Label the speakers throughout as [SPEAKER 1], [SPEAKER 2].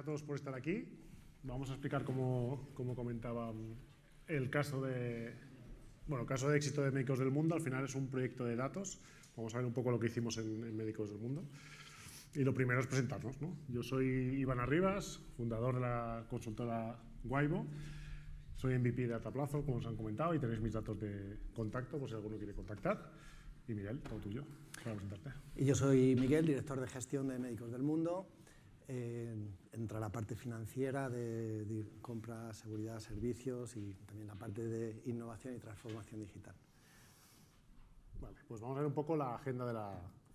[SPEAKER 1] a todos por estar aquí. Vamos a explicar, como comentaba, el caso de éxito de Médicos del Mundo. Al final es un proyecto de datos. Vamos a ver un poco lo que hicimos en Médicos del Mundo. Y lo primero es presentarnos, ¿no? Yo soy Iván Arribas, fundador de la consultora Waibo. Soy MVP de Dataplazo, como os han comentado, y tenéis mis datos de contacto por si alguno quiere contactar. Y Miguel, todo tuyo, para presentarte.
[SPEAKER 2] Y yo soy Miguel, director de gestión de Médicos del Mundo. Entra la parte financiera de compra, seguridad, servicios y también la parte de innovación y transformación digital.
[SPEAKER 1] Vale, pues vamos a ver un poco la agenda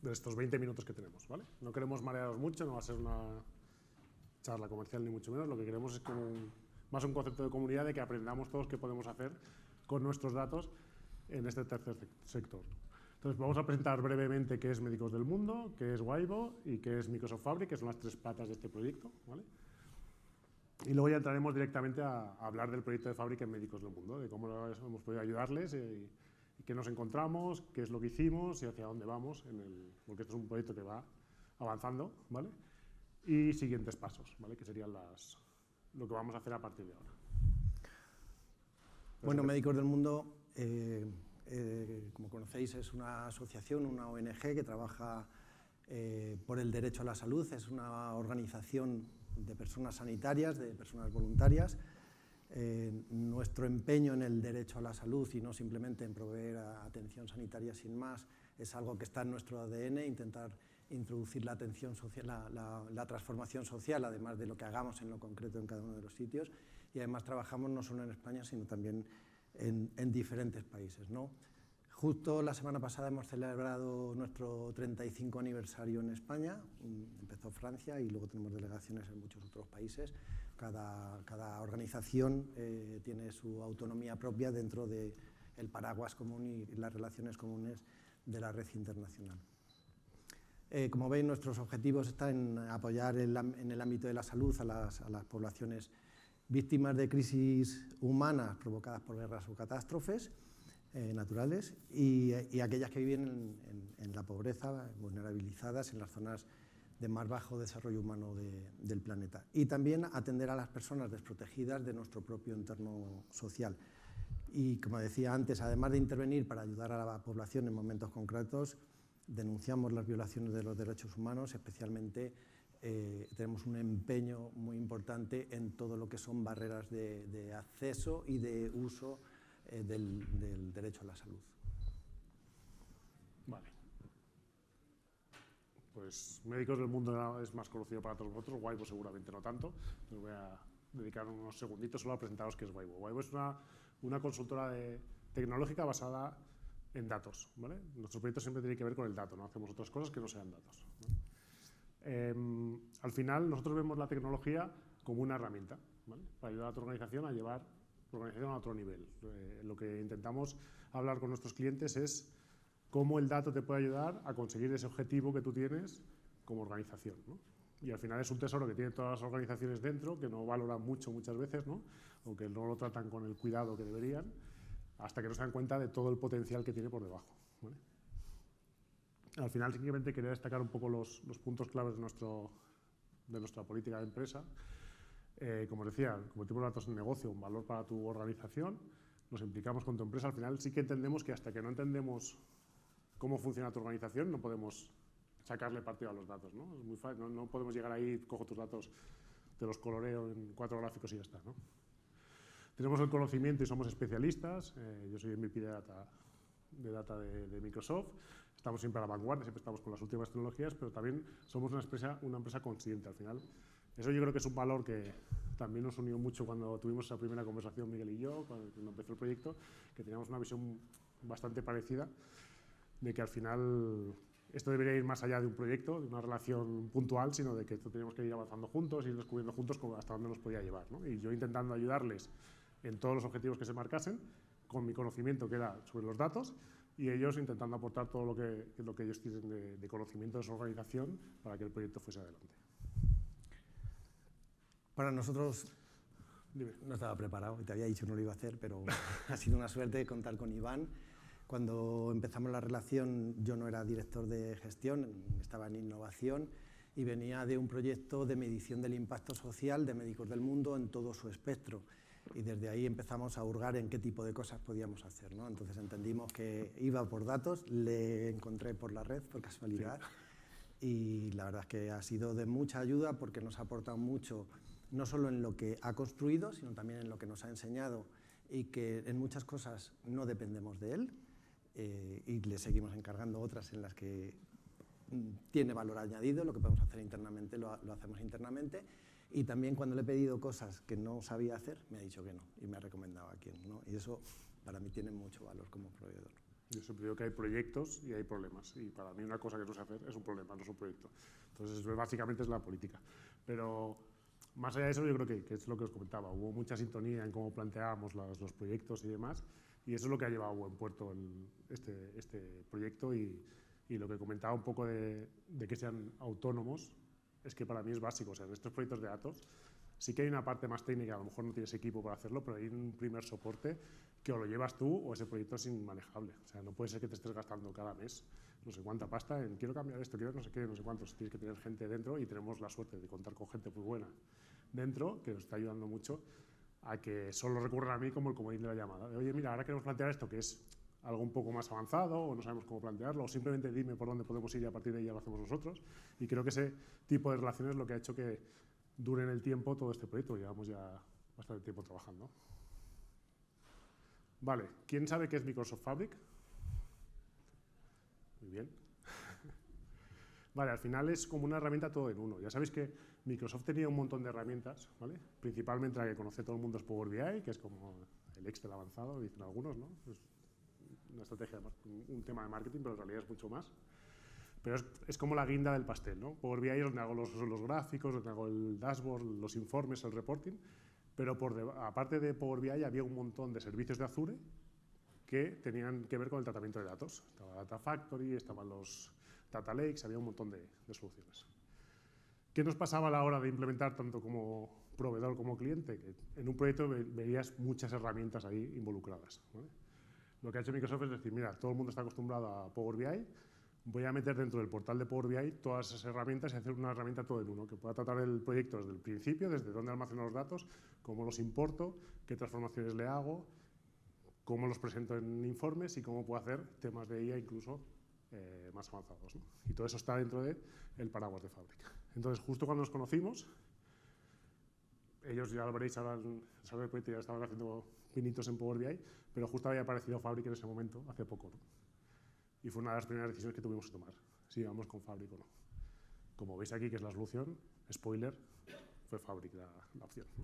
[SPEAKER 1] de estos 20 minutos que tenemos, ¿vale? No queremos marearos mucho, no va a ser una charla comercial ni mucho menos. Lo que queremos es como más un concepto de comunidad, de que aprendamos todos qué podemos hacer con nuestros datos en este tercer sector. Entonces, vamos a presentar brevemente qué es Médicos del Mundo, qué es Waibo y qué es Microsoft Fabric, que son las tres patas de este proyecto, ¿vale? Y luego ya entraremos directamente a hablar del proyecto de Fabric en Médicos del Mundo, de cómo hemos podido ayudarles y qué nos encontramos, qué es lo que hicimos y hacia dónde vamos, porque esto es un proyecto que va avanzando, ¿vale? Y siguientes pasos, ¿vale? Que serían lo que vamos a hacer a partir de ahora.
[SPEAKER 2] Bueno, Médicos del Mundo, como conocéis, es una asociación, una ONG que trabaja por el derecho a la salud. Es una organización de personas sanitarias, de personas voluntarias. Nuestro empeño en el derecho a la salud y no simplemente en proveer atención sanitaria sin más es algo que está en nuestro ADN, intentar introducir la atención social, la transformación social, además de lo que hagamos en lo concreto en cada uno de los sitios. Y además trabajamos no solo en España, sino también en diferentes países, ¿no? Justo la semana pasada hemos celebrado nuestro 35 aniversario en España. Empezó Francia y luego tenemos delegaciones en muchos otros países. Cada organización tiene su autonomía propia dentro del paraguas común y las relaciones comunes de la red internacional. Como veis, nuestros objetivos están en apoyar en el ámbito de la salud a las poblaciones víctimas de crisis humanas provocadas por guerras o catástrofes naturales y aquellas que viven en la pobreza, vulnerabilizadas en las zonas de más bajo desarrollo humano del planeta. Y también atender a las personas desprotegidas de nuestro propio entorno social. Y como decía antes, además de intervenir para ayudar a la población en momentos concretos, denunciamos las violaciones de los derechos humanos, especialmente tenemos un empeño muy importante en todo lo que son barreras de acceso y de uso del derecho a la salud.
[SPEAKER 1] Vale. Pues Médicos del Mundo es más conocido para todos vosotros, Waibo seguramente no tanto. Os voy a dedicar unos segunditos solo a presentaros qué es Waibo. Waibo es una consultora tecnológica basada en datos, ¿vale? Nuestro proyecto siempre tiene que ver con el dato, no hacemos otras cosas que no sean datos, ¿vale? Al final, nosotros vemos la tecnología como una herramienta, ¿vale? Para ayudar a tu organización a llevar tu organización a otro nivel. Lo que intentamos hablar con nuestros clientes es cómo el dato te puede ayudar a conseguir ese objetivo que tú tienes como organización, ¿no? Y al final es un tesoro que tienen todas las organizaciones dentro, que no valoran mucho muchas veces, ¿no? O que no lo tratan con el cuidado que deberían, hasta que no se dan cuenta de todo el potencial que tiene por debajo, ¿vale? Al final, simplemente quería destacar un poco los puntos claves de nuestra política de empresa. Como os decía, convertimos los datos en negocio, un valor para tu organización, nos implicamos con tu empresa. Al final sí que entendemos que hasta que no entendemos cómo funciona tu organización, no podemos sacarle partido a los datos, ¿no? Es muy fácil, no podemos llegar ahí, cojo tus datos, te los coloreo en 4 gráficos y ya está, ¿no? Tenemos el conocimiento y somos especialistas. Yo soy MVP de data de Microsoft. Estamos siempre a la vanguardia, siempre estamos con las últimas tecnologías, pero también somos una empresa consciente al final. Eso yo creo que es un valor que también nos unió mucho cuando tuvimos esa primera conversación Miguel y yo, cuando empezó el proyecto, que teníamos una visión bastante parecida, de que al final esto debería ir más allá de un proyecto, de una relación puntual, sino de que esto teníamos que ir avanzando juntos, ir descubriendo juntos hasta dónde nos podía llevar, ¿no? Y yo intentando ayudarles en todos los objetivos que se marcasen, con mi conocimiento que era sobre los datos, y ellos intentando aportar todo lo que ellos tienen de conocimiento de su organización para que el proyecto fuese adelante.
[SPEAKER 2] Para nosotros,
[SPEAKER 1] Dime.
[SPEAKER 2] No estaba preparado y te había dicho que no lo iba a hacer, pero ha sido una suerte contar con Iván. Cuando empezamos la relación yo no era director de gestión, estaba en innovación y venía de un proyecto de medición del impacto social de Médicos del Mundo en todo su espectro. Y desde ahí empezamos a hurgar en qué tipo de cosas podíamos hacer, ¿no? Entonces entendimos que iba por datos, le encontré por la red, por casualidad, y la verdad es que ha sido de mucha ayuda porque nos ha aportado mucho, no solo en lo que ha construido, sino también en lo que nos ha enseñado, y que en muchas cosas no dependemos de él, y le seguimos encargando otras en las que tiene valor añadido, lo que podemos hacer internamente lo hacemos internamente, y también cuando le he pedido cosas que no sabía hacer, me ha dicho que no, y me ha recomendado a quién, ¿no? Y eso para mí tiene mucho valor como proveedor.
[SPEAKER 1] Yo siempre digo que hay proyectos y hay problemas, y para mí una cosa que no sé hacer es un problema, no es un proyecto. Entonces, básicamente es la política. Pero más allá de eso, yo creo que es lo que os comentaba, hubo mucha sintonía en cómo planteábamos los proyectos y demás, y eso es lo que ha llevado a buen puerto este proyecto, y lo que comentaba un poco de que sean autónomos, es que para mí es básico. O sea, en estos proyectos de datos sí que hay una parte más técnica, a lo mejor no tienes equipo para hacerlo, pero hay un primer soporte que o lo llevas tú o ese proyecto es inmanejable. O sea, no puede ser que te estés gastando cada mes no sé cuánta pasta en quiero cambiar esto, quiero no sé qué, no sé cuántos. Tienes que tener gente dentro, y tenemos la suerte de contar con gente muy buena dentro, que nos está ayudando mucho a que solo recurran a mí como el comodín de la llamada. De, oye, mira, ahora queremos plantear esto, que es algo un poco más avanzado, o no sabemos cómo plantearlo, o simplemente dime por dónde podemos ir y a partir de ahí ya lo hacemos nosotros. Y creo que ese tipo de relaciones es lo que ha hecho que dure en el tiempo todo este proyecto. Llevamos ya bastante tiempo trabajando. Vale, ¿quién sabe qué es Microsoft Fabric? Muy bien. Vale, al final es como una herramienta todo en uno. Ya sabéis que Microsoft tenía un montón de herramientas, ¿vale? Principalmente la que conoce todo el mundo es Power BI, que es como el Excel avanzado, dicen algunos, ¿no? Es una estrategia, un tema de marketing, pero en realidad es mucho más. Pero es como la guinda del pastel, ¿no? Power BI es donde hago los gráficos, donde hago el dashboard, los informes, el reporting, pero aparte de Power BI había un montón de servicios de Azure que tenían que ver con el tratamiento de datos. Estaba Data Factory, estaban los Data Lakes, había un montón de soluciones. ¿Qué nos pasaba a la hora de implementar tanto como proveedor como cliente? Que en un proyecto veías muchas herramientas ahí involucradas, ¿vale? Lo que ha hecho Microsoft es decir, mira, todo el mundo está acostumbrado a Power BI, voy a meter dentro del portal de Power BI todas esas herramientas y hacer una herramienta todo en uno, que pueda tratar el proyecto desde el principio, desde dónde almaceno los datos, cómo los importo, qué transformaciones le hago, cómo los presento en informes y cómo puedo hacer temas de IA incluso más avanzados, ¿no? Y todo eso está dentro del paraguas de Fabric. Entonces, justo cuando nos conocimos, ellos ya lo veréis ahora en el proyecto, ya estaban haciendo pinitos en Power BI, pero justo había aparecido Fabric en ese momento, hace poco, ¿no? Y fue una de las primeras decisiones que tuvimos que tomar, si íbamos con Fabric o no. Como veis aquí, que es la solución, spoiler, fue Fabric la opción, ¿no?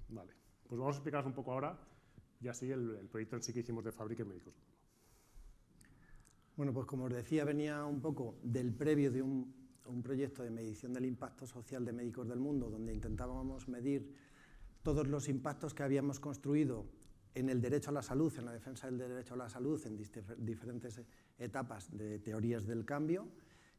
[SPEAKER 1] Vale, pues vamos a explicaros un poco ahora, ya sí, el proyecto en sí que hicimos de Fabric en Médicos.
[SPEAKER 2] Bueno, pues como os decía, venía un poco del previo de un proyecto de medición del impacto social de Médicos del Mundo, donde intentábamos medir todos los impactos que habíamos construido en el derecho a la salud, en la defensa del derecho a la salud, en diferentes etapas de teorías del cambio,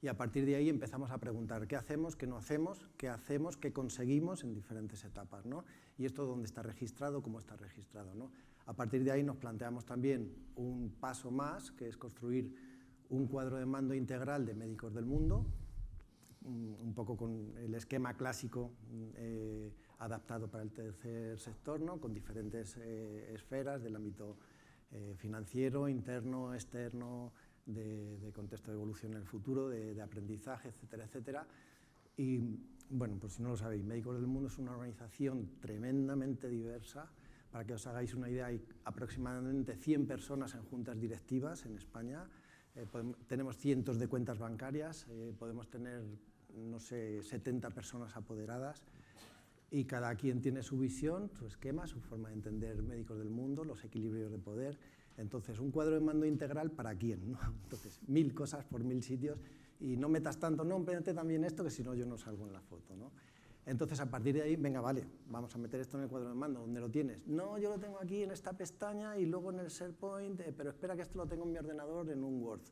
[SPEAKER 2] y a partir de ahí empezamos a preguntar qué hacemos, qué no hacemos, qué conseguimos en diferentes etapas, ¿no? Y esto dónde está registrado, cómo está registrado, ¿no? A partir de ahí nos planteamos también un paso más, que es construir un cuadro de mando integral de Médicos del Mundo, un poco con el esquema clásico adaptado para el tercer sector, ¿no? Con diferentes esferas del ámbito financiero, interno, externo, de contexto de evolución en el futuro, de aprendizaje, etcétera, etcétera. Y bueno, pues si no lo sabéis, Médicos del Mundo es una organización tremendamente diversa. Para que os hagáis una idea, hay aproximadamente 100 personas en juntas directivas en España. Tenemos cientos de cuentas bancarias, podemos tener, no sé, 70 personas apoderadas, y cada quien tiene su visión, su esquema, su forma de entender Médicos del Mundo, los equilibrios de poder. Entonces, un cuadro de mando integral, ¿para quién, no? Entonces, 1000 cosas por 1000 sitios, y no metas tanto, no, métete también esto, que si no yo no salgo en la foto, ¿no? Entonces, a partir de ahí, venga, vale, vamos a meter esto en el cuadro de mando. ¿Dónde lo tienes? No, yo lo tengo aquí en esta pestaña y luego en el SharePoint, pero espera que esto lo tengo en mi ordenador en un Word.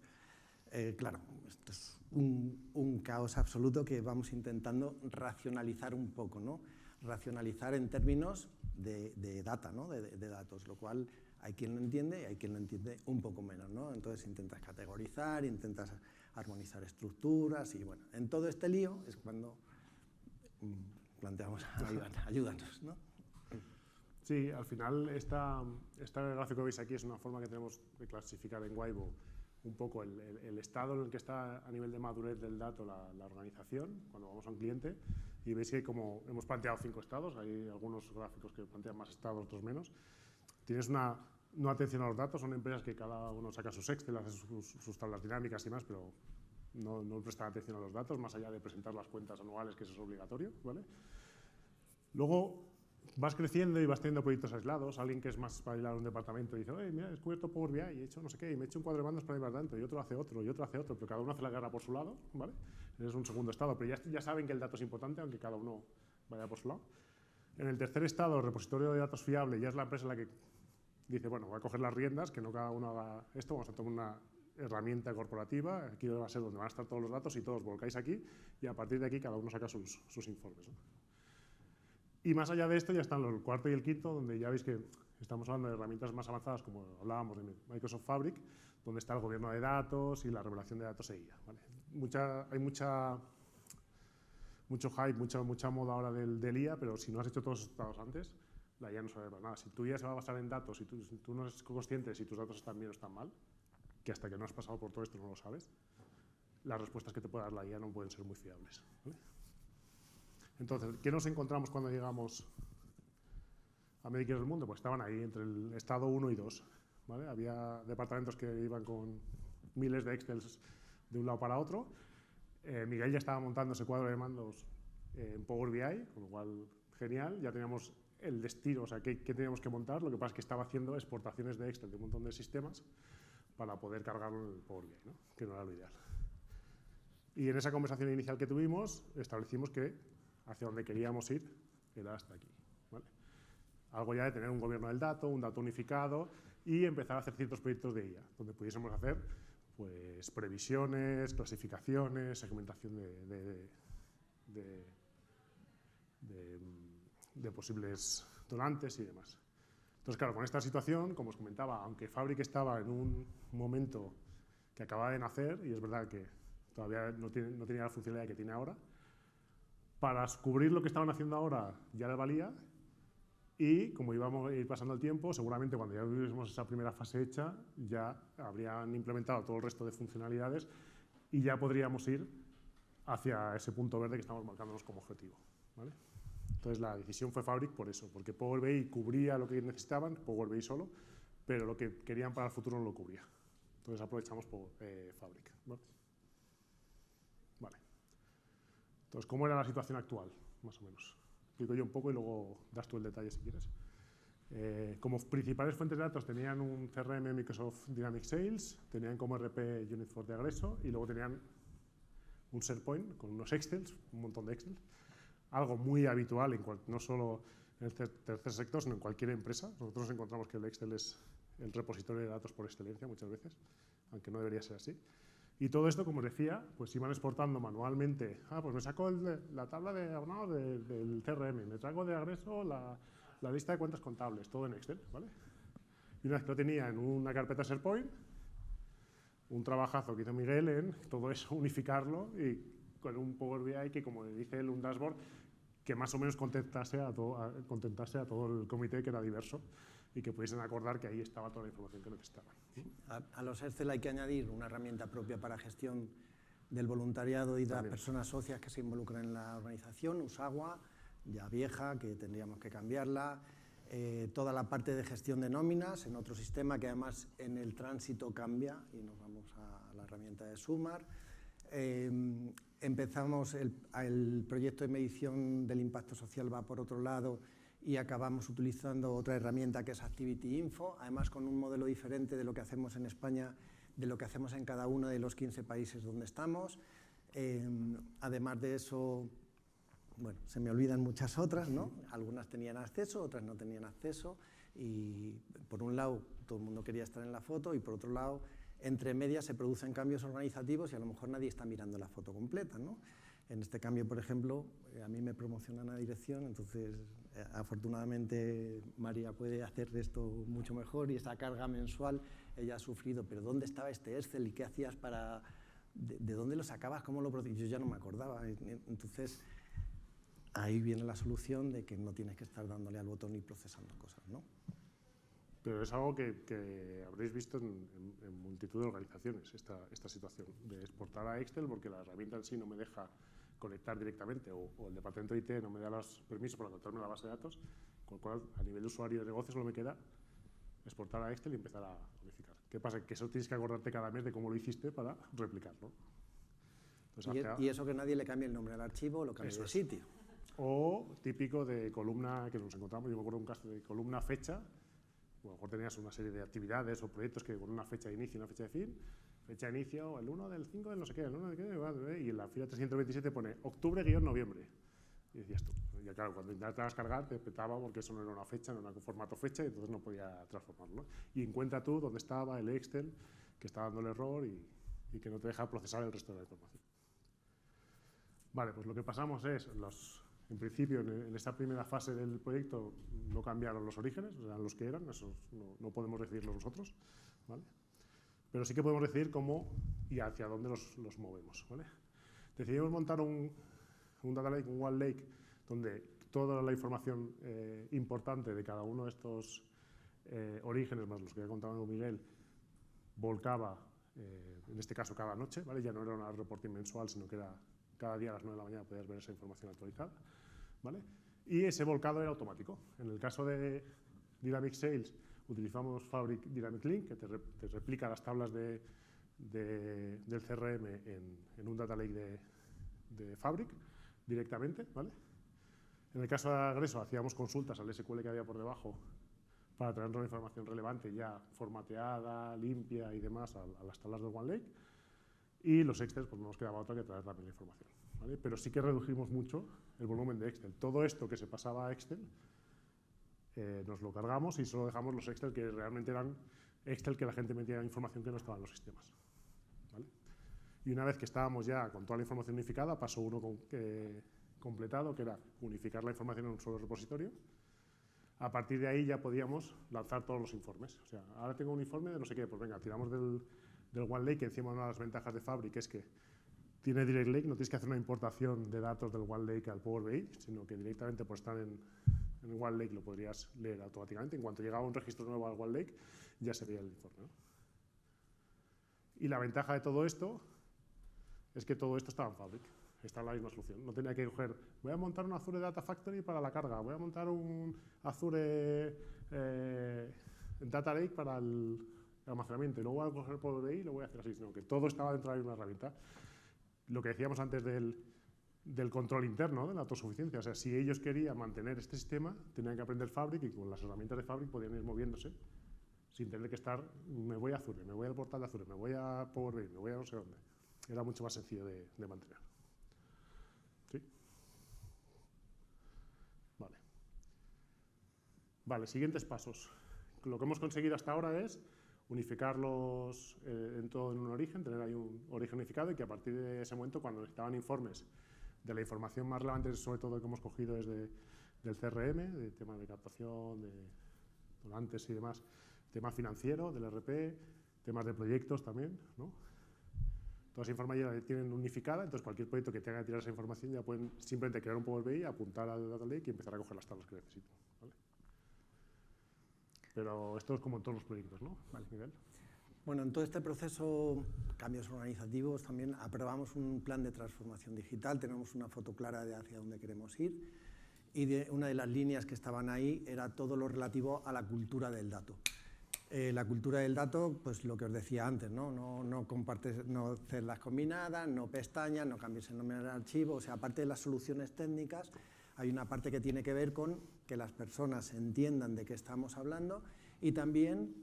[SPEAKER 2] Claro, esto es un caos absoluto que vamos intentando racionalizar un poco, ¿no? Racionalizar en términos de data, ¿no? De datos, lo cual Hay quien lo entiende y hay quien lo entiende un poco menos, ¿no? Entonces intentas categorizar, intentas armonizar estructuras y bueno, en todo este lío es cuando planteamos, ayúdanos, ¿no?
[SPEAKER 1] Sí, al final este gráfico que veis aquí es una forma que tenemos de clasificar en Waibo un poco el estado en el que está a nivel de madurez del dato la organización cuando vamos a un cliente, y veis que como hemos planteado 5 estados, hay algunos gráficos que plantean más estados, otros menos. Tienes una no atención a los datos, son empresas que cada uno saca sus Excel, hace sus tablas dinámicas y más, pero no prestan atención a los datos, más allá de presentar las cuentas anuales, que eso es obligatorio, ¿vale? Luego vas creciendo y vas teniendo proyectos aislados. Alguien que es más espabilado en un departamento dice, oye, mira, he descubierto Power BI y he hecho no sé qué, y me he hecho un cuadro de bandas para llevar tanto, y otro hace otro, y otro hace otro, pero cada uno hace la guerra por su lado, ¿vale? Es un segundo estado, pero ya saben que el dato es importante, aunque cada uno vaya por su lado. En el tercer estado, el repositorio de datos fiable, ya es la empresa la que dice, bueno, voy a coger las riendas, que no cada uno haga esto, vamos a tomar una herramienta corporativa, aquí va a ser donde van a estar todos los datos y todos volcáis aquí, y a partir de aquí cada uno saca sus informes, ¿no? Y más allá de esto ya están el cuarto y el quinto, donde ya veis que estamos hablando de herramientas más avanzadas, como hablábamos de Microsoft Fabric, donde está el gobierno de datos y la revelación de datos EIA, ¿vale? Hay mucho hype, mucha moda ahora del IA, pero si no has hecho todos los estados antes, la IA no sabe para nada. Si tu IA se va a basar en datos y tú no eres consciente si tus datos están bien o están mal, que hasta que no has pasado por todo esto no lo sabes, las respuestas que te puede dar la IA no pueden ser muy fiables, ¿vale? Entonces, ¿qué nos encontramos cuando llegamos a Medicare del Mundo? Pues estaban ahí entre el estado 1 y 2, ¿vale? Había departamentos que iban con miles de Excels de un lado para otro. Miguel ya estaba montando ese cuadro de mandos en Power BI, con lo cual, genial, ya teníamos el destino, o sea, qué teníamos que montar. Lo que pasa es que estaba haciendo exportaciones de Excel de un montón de sistemas para poder cargarlo en el Power BI, ¿no? Que no era lo ideal. Y en esa conversación inicial que tuvimos, establecimos que hacia donde queríamos ir era hasta aquí, ¿vale? Algo ya de tener un gobierno del dato, un dato unificado y empezar a hacer ciertos proyectos de IA, donde pudiésemos hacer pues, previsiones, clasificaciones, segmentación de posibles donantes y demás. Entonces, claro, con esta situación, como os comentaba, aunque Fabric estaba en un momento que acababa de nacer, y es verdad que todavía no tenía la funcionalidad que tiene ahora, para cubrir lo que estaban haciendo ahora ya les valía, y como íbamos a ir pasando el tiempo, seguramente cuando ya tuviésemos esa primera fase hecha, ya habrían implementado todo el resto de funcionalidades y ya podríamos ir hacia ese punto verde que estamos marcándonos como objetivo, ¿vale? Entonces la decisión fue Fabric por eso, porque Power BI cubría lo que necesitaban, Power BI solo, pero lo que querían para el futuro no lo cubría. Entonces aprovechamos Fabric, ¿vale? Vale. Entonces, ¿cómo era la situación actual? Más o menos. Explico yo un poco y luego das tú el detalle si quieres. Como principales fuentes de datos tenían un CRM Microsoft Dynamics Sales, tenían como RP Unit4 de Aggresso y luego tenían un SharePoint con unos Excels, un montón de Excel, algo muy habitual no solo en el tercer sector, sino en cualquier empresa. Nosotros encontramos que el Excel es el repositorio de datos por excelencia muchas veces, aunque no debería ser así. Y todo esto, como os decía, pues iban exportando manualmente. Pues me saco la tabla de abonados del CRM, me traigo de Aggresso la lista de cuentas contables, todo en Excel, ¿vale? Y una vez que lo tenía en una carpeta SharePoint, un trabajazo que hizo Miguel en todo eso, unificarlo y con un Power BI que, como dice él, un dashboard que más o menos contentase a todo el comité, que era diverso, y que pudiesen acordar que ahí estaba toda la información que necesitaban.
[SPEAKER 2] A los Excel hay que añadir una herramienta propia para gestión del voluntariado y de las personas socias que se involucran en la organización, Usagua, ya vieja, que tendríamos que cambiarla. Toda la parte de gestión de nóminas en otro sistema que además en el tránsito cambia y nos vamos a la herramienta de Sumar. Empezamos el proyecto de medición del impacto social va por otro lado y acabamos utilizando otra herramienta que es Activity Info, además con un modelo diferente de lo que hacemos en España, de lo que hacemos en cada uno de los 15 países donde estamos. Además de eso, bueno, se me olvidan muchas otras, ¿no? Algunas tenían acceso, otras no tenían acceso y por un lado todo el mundo quería estar en la foto y por otro lado entre medias se producen cambios organizativos y a lo mejor nadie está mirando la foto completa, ¿no? En este cambio, por ejemplo, a mí me promocionan a dirección, entonces afortunadamente María puede hacer esto mucho mejor y esa carga mensual ella ha sufrido, pero ¿dónde estaba este Excel y qué hacías para, de dónde lo sacabas, cómo lo procesabas? Yo ya no me acordaba, entonces ahí viene la solución de que no tienes que estar dándole al botón y procesando cosas, ¿no?
[SPEAKER 1] Pero es algo que habréis visto en multitud de organizaciones, esta situación de exportar a Excel porque la herramienta en sí no me deja conectar directamente o el departamento de IT no me da los permisos para conectarme a la base de datos, con lo cual a nivel de usuario de negocio solo me queda exportar a Excel y empezar a unificar. ¿Qué pasa? Que eso tienes que acordarte cada mes de cómo lo hiciste para replicarlo. Entonces,
[SPEAKER 2] y eso que nadie le cambie el nombre al archivo o lo cambie de sitio.
[SPEAKER 1] O típico de columna, que nos encontramos, yo me acuerdo de un caso de columna fecha, a lo mejor tenías una serie de actividades o proyectos que con una fecha de inicio y una fecha de fin, fecha de inicio, el 1 del 5 del no sé qué, el 1 del qué, y en la fila 327 pone octubre-noviembre. Y decías tú, ya claro, cuando intentabas cargar te petaba porque eso no era una fecha, no era un formato fecha y entonces no podía transformarlo. Y encuentra tú dónde estaba el Excel que está dando el error y que no te deja procesar el resto de la información. Vale, pues lo que pasamos es, en principio, en esta primera fase del proyecto no cambiaron los orígenes, eran los que eran, eso no podemos decidirlo nosotros, ¿vale? Pero sí que podemos decidir cómo y hacia dónde los movemos, ¿vale? Decidimos montar un data lake, un One Lake, donde toda la información importante de cada uno de estos orígenes, más los que ha contado Miguel, volcaba, en este caso cada noche, ¿vale? Ya no era una reporting mensual, sino que era cada día a las 9 de la mañana podías ver esa información actualizada, ¿vale? Y ese volcado era automático. En el caso de Dynamic Sales, utilizamos Fabric Dynamic Link, que te replica las tablas del CRM en un data lake de Fabric directamente, ¿vale? En el caso de Agreso, hacíamos consultas al SQL que había por debajo para traernos la información relevante ya formateada, limpia y demás a las tablas de OneLake. Y los Excel, pues no nos quedaba otra que traer también la información, ¿vale? Pero sí que redujimos mucho el volumen de Excel. Todo esto que se pasaba a Excel, nos lo cargamos y solo dejamos los Excel que realmente eran Excel que la gente metía información que no estaba en los sistemas, ¿vale? Y una vez que estábamos ya con toda la información unificada, paso uno completado, que era unificar la información en un solo repositorio. A partir de ahí ya podíamos lanzar todos los informes. O sea, ahora tengo un informe de no sé qué, pues venga, tiramos del OneLake, que encima una de las ventajas de Fabric es que tiene Direct Lake, no tienes que hacer una importación de datos del OneLake al Power BI, sino que directamente por estar en OneLake lo podrías leer automáticamente. En cuanto llegaba un registro nuevo al OneLake, ya se veía el informe, ¿no? Y la ventaja de todo esto es que todo esto estaba en Fabric, está en la misma solución. No tenía que coger, voy a montar un Azure Data Factory para la carga, voy a montar un Azure Data Lake para el almacenamiento y luego voy a coger Power BI y lo voy a hacer así, sino que todo estaba dentro de la misma herramienta. Lo que decíamos antes del control interno, de la autosuficiencia, o sea, si ellos querían mantener este sistema, tenían que aprender Fabric y con las herramientas de Fabric podían ir moviéndose sin tener que estar, me voy a Azure, me voy al portal de Azure, me voy a Power BI, me voy a no sé dónde. Era mucho más sencillo de mantener. ¿Sí? Vale. Vale, siguientes pasos. Lo que hemos conseguido hasta ahora es unificarlos en todo en un origen, tener ahí un origen unificado y que a partir de ese momento, cuando necesitaban informes de la información más relevante, sobre todo que hemos cogido desde del CRM, de temas de captación, de donantes y demás, tema financiero, del RP, temas de proyectos también, ¿no? Toda esa información ya la tienen unificada, entonces cualquier proyecto que tenga que tirar esa información ya pueden simplemente crear un Power BI, apuntar al Data Lake y empezar a coger las tablas que necesitan, ¿vale? Pero esto es como en todos los proyectos, ¿no? Vale, Miguel.
[SPEAKER 2] Bueno, en todo este proceso, cambios organizativos, también aprobamos un plan de transformación digital, tenemos una foto clara de hacia dónde queremos ir y una de las líneas que estaban ahí era todo lo relativo a la cultura del dato. La cultura del dato, pues lo que os decía antes, no compartes, no celdas combinadas, no pestañas, no cambies el nombre del archivo, o sea, aparte de las soluciones técnicas, hay una parte que tiene que ver con que las personas entiendan de qué estamos hablando y también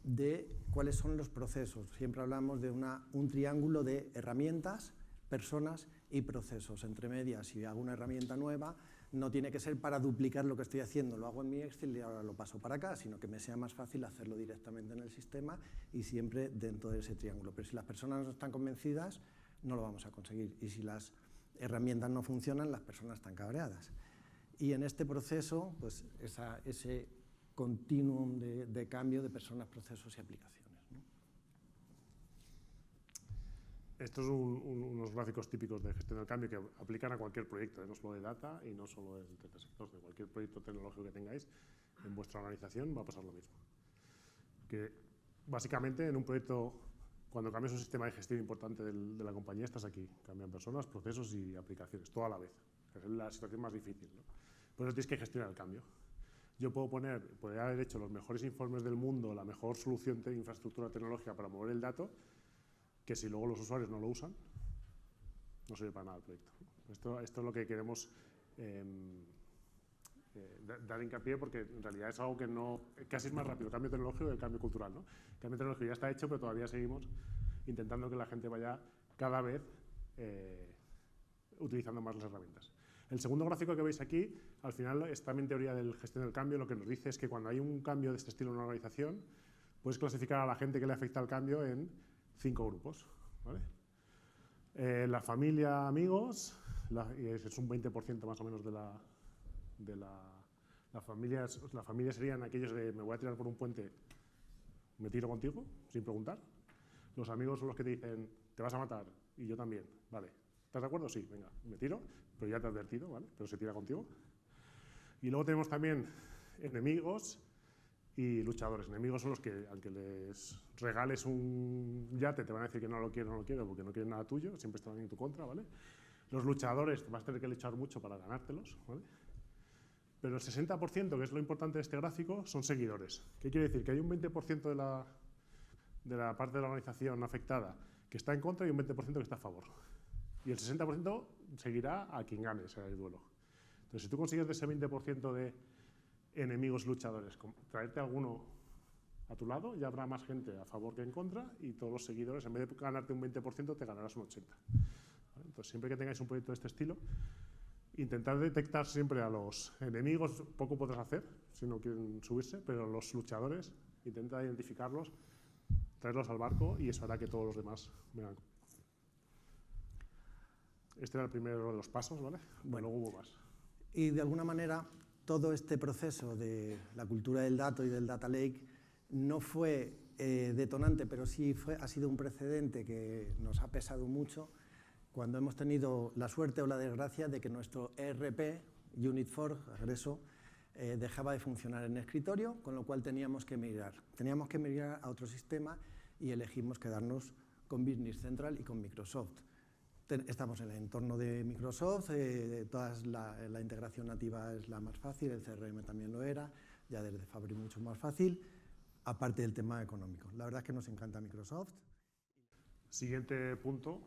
[SPEAKER 2] de cuáles son los procesos. Siempre hablamos de un triángulo de herramientas, personas y procesos. Entre medias, si hago una herramienta nueva, no tiene que ser para duplicar lo que estoy haciendo, lo hago en mi Excel y ahora lo paso para acá, sino que me sea más fácil hacerlo directamente en el sistema y siempre dentro de ese triángulo. Pero si las personas no están convencidas, no lo vamos a conseguir. Y si las herramientas no funcionan, las personas están cabreadas. Y en este proceso, pues ese continuum de cambio de personas, procesos y aplicaciones, ¿no?
[SPEAKER 1] Estos son unos gráficos típicos de gestión del cambio que aplican a cualquier proyecto, no solo de data y no solo del tercer sector, de cualquier proyecto tecnológico que tengáis en vuestra organización va a pasar lo mismo. Que básicamente en un proyecto, cuando cambias un sistema de gestión importante de la compañía, estás aquí, cambian personas, procesos y aplicaciones, todo a la vez. Es la situación más difícil, ¿no? Por eso tienes que gestionar el cambio. Yo podría haber hecho los mejores informes del mundo, la mejor solución de infraestructura tecnológica para mover el dato, que si luego los usuarios no lo usan, no sirve para nada el proyecto. Esto es lo que queremos dar hincapié, porque en realidad es algo que casi es más rápido el cambio tecnológico que el cambio cultural, ¿no? El cambio tecnológico ya está hecho, pero todavía seguimos intentando que la gente vaya cada vez utilizando más las herramientas. El segundo gráfico que veis aquí, al final, es también teoría de gestión del cambio. Lo que nos dice es que cuando hay un cambio de este estilo en una organización, puedes clasificar a la gente que le afecta el cambio en 5 grupos, ¿vale? La familia, amigos, y es un 20% más o menos de la familia. La familia serían aquellos de me voy a tirar por un puente, me tiro contigo, sin preguntar. Los amigos son los que te dicen, te vas a matar, y yo también, vale. ¿Estás de acuerdo? Sí, venga, me tiro, pero ya te he advertido, ¿vale? Pero se tira contigo. Y luego tenemos también enemigos y luchadores. Enemigos son los que, aunque les regales un yate, te van a decir que no lo quiero, porque no quieren nada tuyo, siempre están en tu contra, ¿vale? Los luchadores, vas a tener que luchar mucho para ganártelos, ¿vale? Pero el 60%, que es lo importante de este gráfico, son seguidores. ¿Qué quiere decir? Que hay un 20% de la parte de la organización afectada que está en contra y un 20% que está a favor. Y el 60% seguirá a quien gane ese duelo. Entonces, si tú consigues de ese 20% de enemigos luchadores traerte alguno a tu lado, ya habrá más gente a favor que en contra, y todos los seguidores, en vez de ganarte un 20%, te ganarás un 80%. ¿Vale? Entonces, siempre que tengáis un proyecto de este estilo, intentar detectar siempre a los enemigos. Poco podrás hacer si no quieren subirse, pero los luchadores, intenta identificarlos, traerlos al barco, y eso hará que todos los demás vengan. Este era el primero de los pasos, ¿vale? Bueno, luego hubo más.
[SPEAKER 2] Y de alguna manera, todo este proceso de la cultura del dato y del data lake no fue detonante, pero sí ha sido un precedente que nos ha pesado mucho cuando hemos tenido la suerte o la desgracia de que nuestro ERP, Unit4, Agreso, dejaba de funcionar en escritorio, con lo cual teníamos que migrar. Teníamos que migrar a otro sistema y elegimos quedarnos con Business Central y con Microsoft. Estamos en el entorno de Microsoft, la integración nativa es la más fácil, el CRM también lo era, ya desde Fabric mucho más fácil, aparte del tema económico. La verdad es que nos encanta Microsoft.
[SPEAKER 1] Siguiente punto.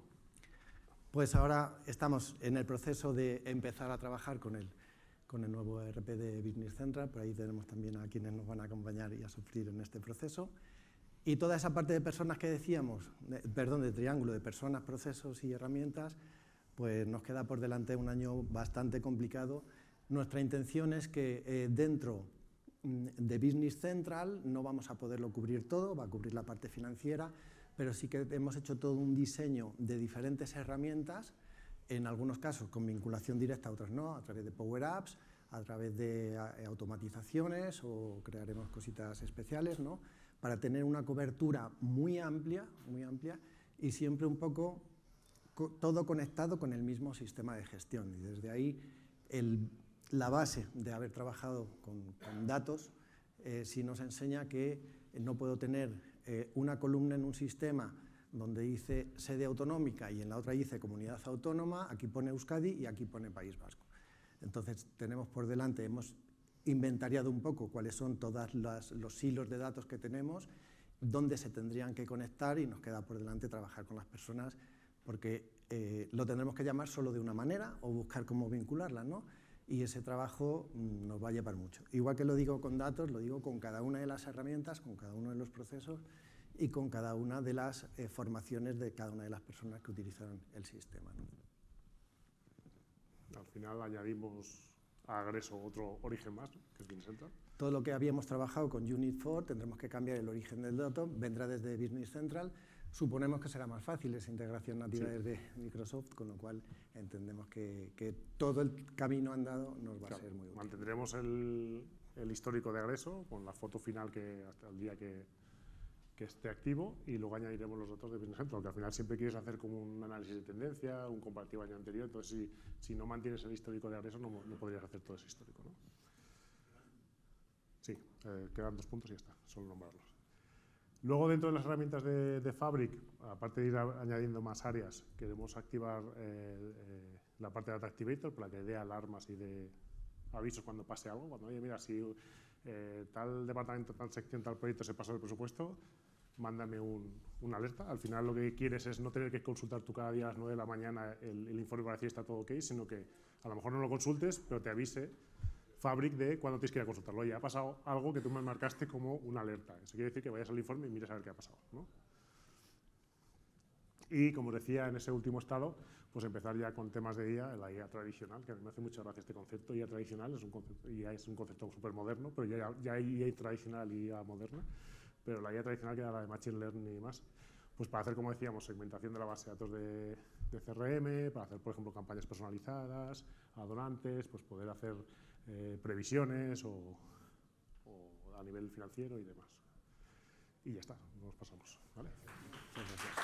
[SPEAKER 2] Pues ahora estamos en el proceso de empezar a trabajar con el nuevo ERP de Business Central, por ahí tenemos también a quienes nos van a acompañar y a sufrir en este proceso. Y toda esa parte de personas que decíamos, de triángulo de personas, procesos y herramientas, pues nos queda por delante un año bastante complicado. Nuestra intención es que dentro de Business Central no vamos a poderlo cubrir todo, va a cubrir la parte financiera, pero sí que hemos hecho todo un diseño de diferentes herramientas, en algunos casos con vinculación directa, otras no, a través de Power Apps, a través de automatizaciones, o crearemos cositas especiales, ¿no?, para tener una cobertura muy amplia y siempre un poco todo conectado con el mismo sistema de gestión. Y desde ahí la base de haber trabajado con datos sí nos enseña que no puedo tener una columna en un sistema donde dice sede autonómica y en la otra dice comunidad autónoma, aquí pone Euskadi y aquí pone País Vasco. Entonces tenemos por delante, hemos inventariado un poco cuáles son todos los hilos de datos que tenemos, dónde se tendrían que conectar, y nos queda por delante trabajar con las personas, porque lo tendremos que llamar solo de una manera o buscar cómo vincularlas, ¿no? Y ese trabajo nos va a llevar mucho. Igual que lo digo con datos, lo digo con cada una de las herramientas, con cada uno de los procesos y con cada una de las formaciones de cada una de las personas que utilizan el sistema, ¿no?
[SPEAKER 1] Al final añadimos a Agreso otro origen más, ¿no?, que es Business Central.
[SPEAKER 2] Todo lo que habíamos trabajado con Unit4 tendremos que cambiar el origen del dato, vendrá desde Business Central, Suponemos que será más fácil esa integración nativa desde Microsoft, con lo cual entendemos que todo el camino andado nos va a ser muy útil.
[SPEAKER 1] Mantendremos el histórico de Agreso con la foto final hasta el día que esté activo, y luego añadiremos los datos de Business Central, porque al final siempre quieres hacer como un análisis de tendencia, un comparativo año anterior, entonces si no mantienes el histórico de Agreso no podrías hacer todo ese histórico, ¿no? Sí, quedan 2 puntos y ya está, solo nombrarlos. Luego, dentro de las herramientas de Fabric, aparte de ir añadiendo más áreas, queremos activar la parte de Data Activator para que dé alarmas y de avisos cuando pase algo. Cuando, oye, mira, si tal departamento, tal sección, tal proyecto se pasó del presupuesto, mándame una alerta. Al final lo que quieres es no tener que consultar tú cada día a las 9 de la mañana el informe para decir está todo ok, sino que a lo mejor no lo consultes, pero te avise Fabric de cuando tienes que ir a consultarlo. Oye, ha pasado algo que tú me marcaste como una alerta. Eso quiere decir que vayas al informe y mires a ver qué ha pasado, ¿no? Y, como os decía, en ese último estado, pues empezar ya con temas de IA, la IA tradicional, que a mí me hace mucha gracia este concepto. IA tradicional es un concepto súper moderno, pero ya hay IA tradicional y IA moderna, pero la IA tradicional, que era la de Machine Learning y demás, pues para hacer, como decíamos, segmentación de la base de datos de CRM, para hacer, por ejemplo, campañas personalizadas a donantes, pues poder hacer previsiones o a nivel financiero y demás. Y ya está, nos pasamos, ¿vale? Muchas gracias.